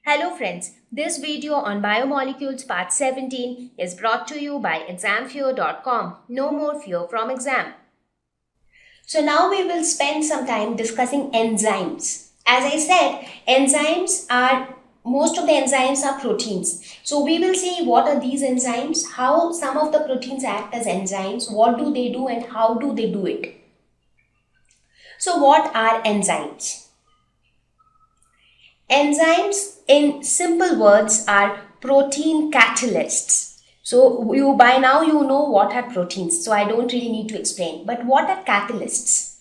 Hello friends, this video on Biomolecules part 17 is brought to you by examfear.com. No more fear from exam. So now we will spend some time discussing enzymes. As I said, most of the enzymes are proteins. So we will see what are these enzymes, how some of the proteins act as enzymes, what do they do and how do they do it. So what are enzymes? Enzymes, in simple words, are protein catalysts. So by now you know what are proteins, so I don't really need to explain. But what are catalysts?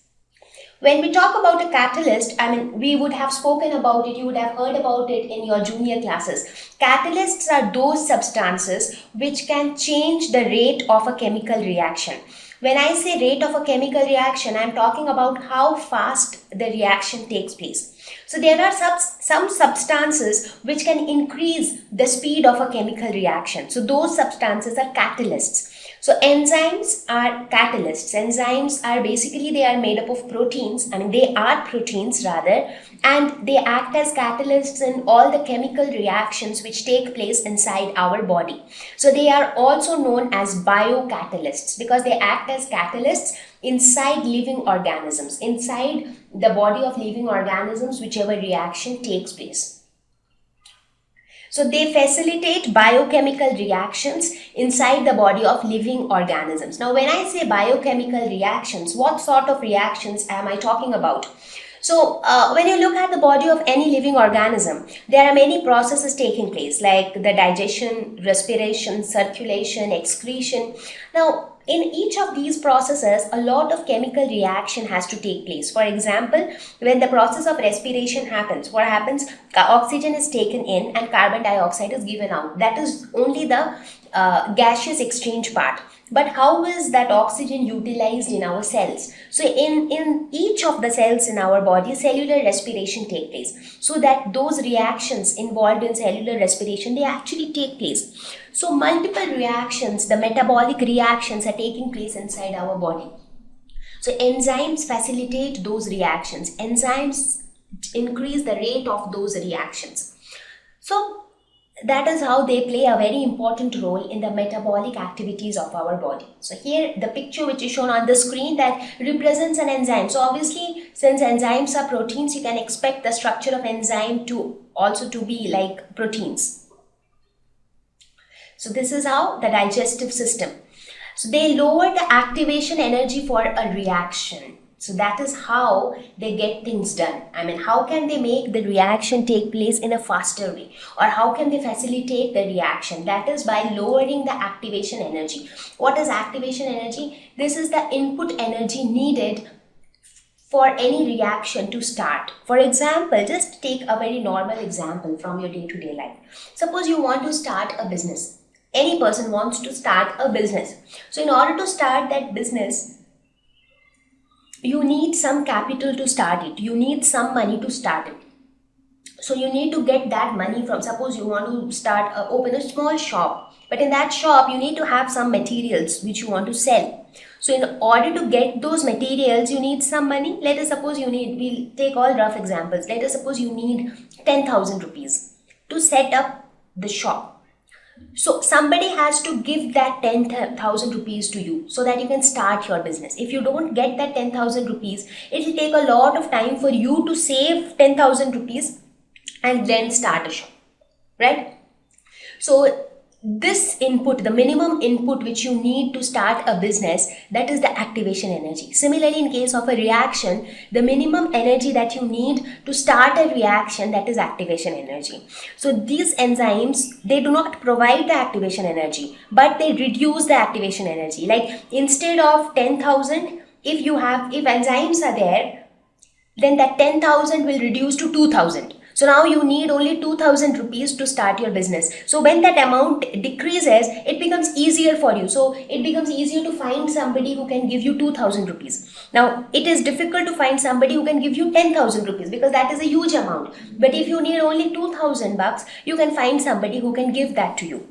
When we talk about a catalyst, we would have spoken about it, you would have heard about it in your junior classes. Catalysts are those substances which can change the rate of a chemical reaction. When I say rate of a chemical reaction, I am talking about how fast the reaction takes place. So there are some substances which can increase the speed of a chemical reaction. So those substances are catalysts. So enzymes are catalysts. Enzymes are basically, they are made up of proteins. They are proteins rather, and they act as catalysts in all the chemical reactions which take place inside our body. So they are also known as biocatalysts because they act as catalysts inside living organisms, inside the body of living organisms, whichever reaction takes place. So they facilitate biochemical reactions inside the body of living organisms. Now, when I say biochemical reactions, what sort of reactions am I talking about? So when you look at the body of any living organism, there are many processes taking place like the digestion, respiration, circulation, excretion. Now, in each of these processes, a lot of chemical reaction has to take place. For example, when the process of respiration happens, what happens? Oxygen is taken in and carbon dioxide is given out. That is only the gaseous exchange part. But how is that oxygen utilized in our cells? So in each of the cells in our body, cellular respiration take place. So that those reactions involved in cellular respiration, they actually take place. So multiple reactions, the metabolic reactions are taking place inside our body. So enzymes facilitate those reactions. Enzymes increase the rate of those reactions. So that is how they play a very important role in the metabolic activities of our body. So here the picture which is shown on the screen that represents an enzyme. So obviously, since enzymes are proteins, you can expect the structure of enzyme to also to be like proteins. So this is how the digestive system. So they lower the activation energy for a reaction. So that is how they get things done. How can they make the reaction take place in a faster way? Or how can they facilitate the reaction? That is by lowering the activation energy. What is activation energy? This is the input energy needed for any reaction to start. For example, just take a very normal example from your day-to-day life. Suppose you want to start a business. Any person wants to start a business. So in order to start that business, you need some capital to start it. You need some money to start it. So you need to get that money from, suppose you want to open a small shop. But in that shop, you need to have some materials which you want to sell. So in order to get those materials, you need some money. Let us suppose we'll take all rough examples. Let us suppose you need 10,000 rupees to set up the shop. So somebody has to give that 10,000 rupees to you so that you can start your business. If you don't get that 10,000 rupees, it will take a lot of time for you to save 10,000 rupees and then start a shop, right? So this input, the minimum input which you need to start a business, that is the activation energy. Similarly, in case of a reaction, the minimum energy that you need to start a reaction, that is activation energy. So these enzymes, they do not provide the activation energy, but they reduce the activation energy. Like instead of 10,000, if enzymes are there, then that 10,000 will reduce to 2,000. So now you need only 2,000 rupees to start your business. So when that amount decreases, it becomes easier for you. So it becomes easier to find somebody who can give you 2,000 rupees. Now it is difficult to find somebody who can give you 10,000 rupees because that is a huge amount. But if you need only 2,000 bucks, you can find somebody who can give that to you.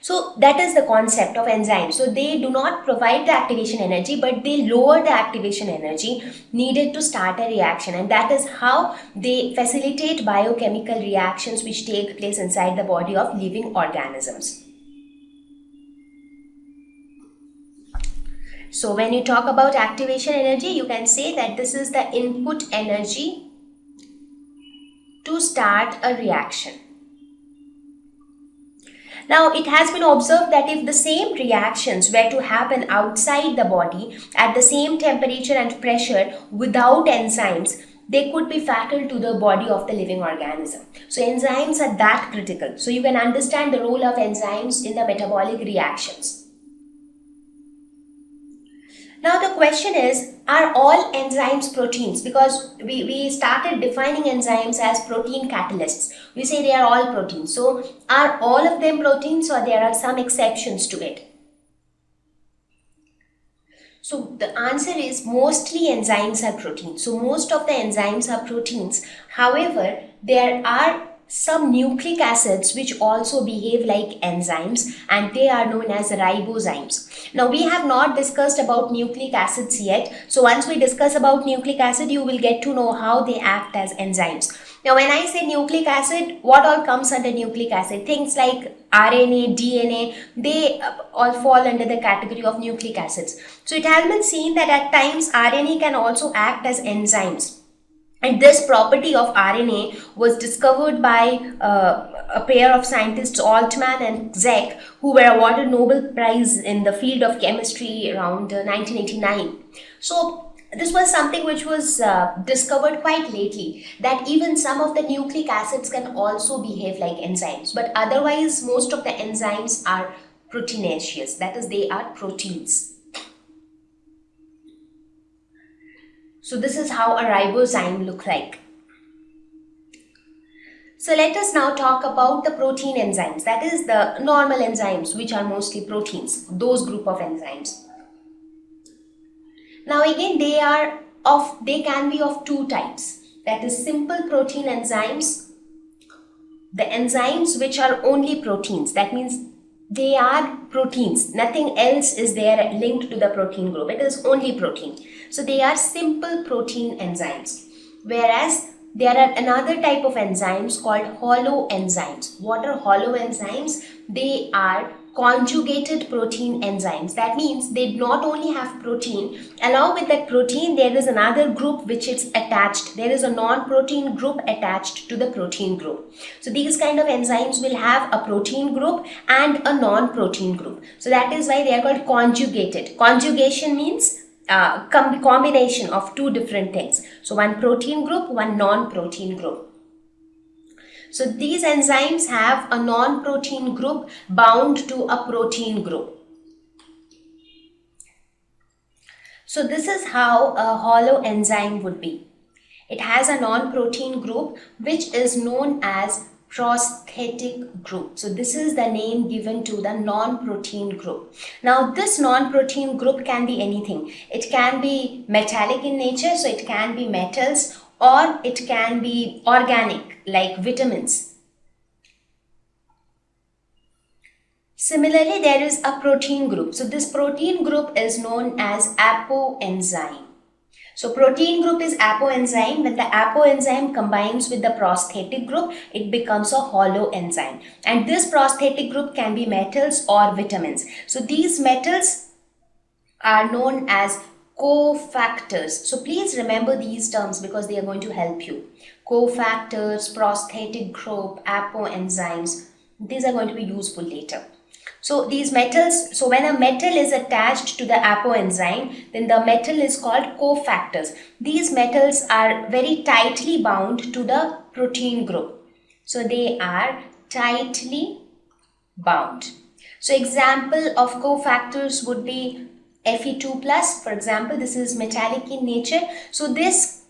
So that is the concept of enzymes. So they do not provide the activation energy, but they lower the activation energy needed to start a reaction, and that is how they facilitate biochemical reactions which take place inside the body of living organisms. So when you talk about activation energy, you can say that this is the input energy to start a reaction. Now, it has been observed that if the same reactions were to happen outside the body at the same temperature and pressure without enzymes, they could be fatal to the body of the living organism. So, enzymes are that critical. So, you can understand the role of enzymes in the metabolic reactions. Now the question is, are all enzymes proteins? Because we started defining enzymes as protein catalysts. We say they are all proteins. So are all of them proteins, or there are some exceptions to it? So the answer is mostly enzymes are proteins. So most of the enzymes are proteins. However, there are some nucleic acids which also behave like enzymes, and they are known as ribozymes. Now we have not discussed about nucleic acids yet. So once we discuss about nucleic acid, you will get to know how they act as enzymes. Now when I say nucleic acid, what all comes under nucleic acid? Things like RNA, DNA, they all fall under the category of nucleic acids. So it has been seen that at times RNA can also act as enzymes. And this property of RNA was discovered by a pair of scientists, Altman and Zech, who were awarded Nobel Prize in the field of chemistry around 1989. So this was something which was discovered quite lately, that even some of the nucleic acids can also behave like enzymes. But otherwise, most of the enzymes are proteinaceous, that is, they are proteins. So this is how a ribozyme looks like. So let us now talk about the protein enzymes, that is the normal enzymes which are mostly proteins, those group of enzymes. Now again, they can be of two types, that is simple protein enzymes, the enzymes which are only proteins, that means they are proteins, nothing else is there linked to the protein group, it is only protein. So they are simple protein enzymes. Whereas there are another type of enzymes called holoenzymes. What are holoenzymes? They are conjugated protein enzymes. That means they not only have protein, along with that protein there is another group which is attached. There is a non-protein group attached to the protein group. So these kind of enzymes will have a protein group and a non-protein group. So that is why they are called conjugated. Conjugation means combination of two different things. So one protein group, one non-protein group. So these enzymes have a non-protein group bound to a protein group. So this is how a holoenzyme would be. It has a non-protein group which is known as prosthetic group. So this is the name given to the non-protein group. Now this non-protein group can be anything. It can be metallic in nature, so it can be metals, or it can be organic like vitamins. Similarly, there is a protein group. So this protein group is known as apoenzyme. So protein group is apoenzyme. When the apoenzyme combines with the prosthetic group, it becomes a holoenzyme. And this prosthetic group can be metals or vitamins. So these metals are known as cofactors. So please remember these terms because they are going to help you. Cofactors, prosthetic group, apoenzymes. These are going to be useful later. So these metals, so when a metal is attached to the apoenzyme, then the metal is called cofactors. These metals are very tightly bound to the protein group. So they are tightly bound. So example of cofactors would be Fe2+. For example, this is metallic in nature. So this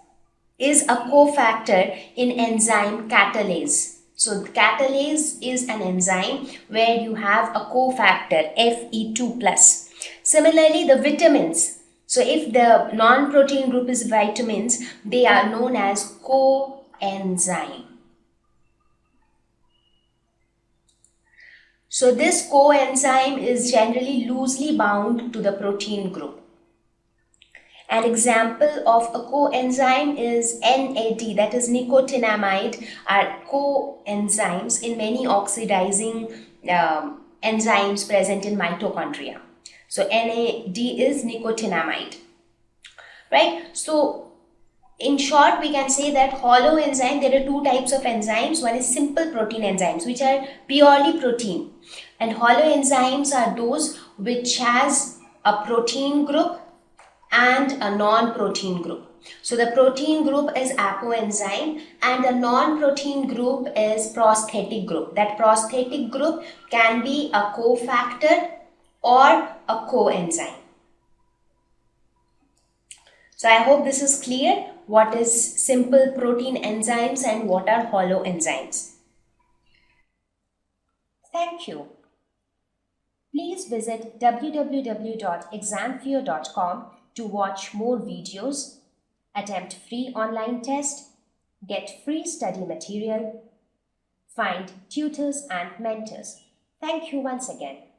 is a cofactor in enzyme catalase. So catalase is an enzyme where you have a cofactor Fe2+. Similarly, the vitamins. So if the non-protein group is vitamins, they are known as coenzyme. So this coenzyme is generally loosely bound to the protein group. An example of a coenzyme is NAD, that is nicotinamide, are coenzymes in many oxidizing enzymes present in mitochondria. So NAD is nicotinamide, right? So in short, we can say that holoenzyme, there are two types of enzymes. One is simple protein enzymes, which are purely protein, and holoenzymes are those which has a protein group and a non-protein group. So the protein group is apoenzyme and the non-protein group is prosthetic group. That prosthetic group can be a cofactor or a coenzyme. So I hope this is clear. What is simple protein enzymes and what are holoenzymes? Thank you. Please visit www.examfear.com to watch more videos, attempt free online test, get free study material, find tutors and mentors. Thank you once again.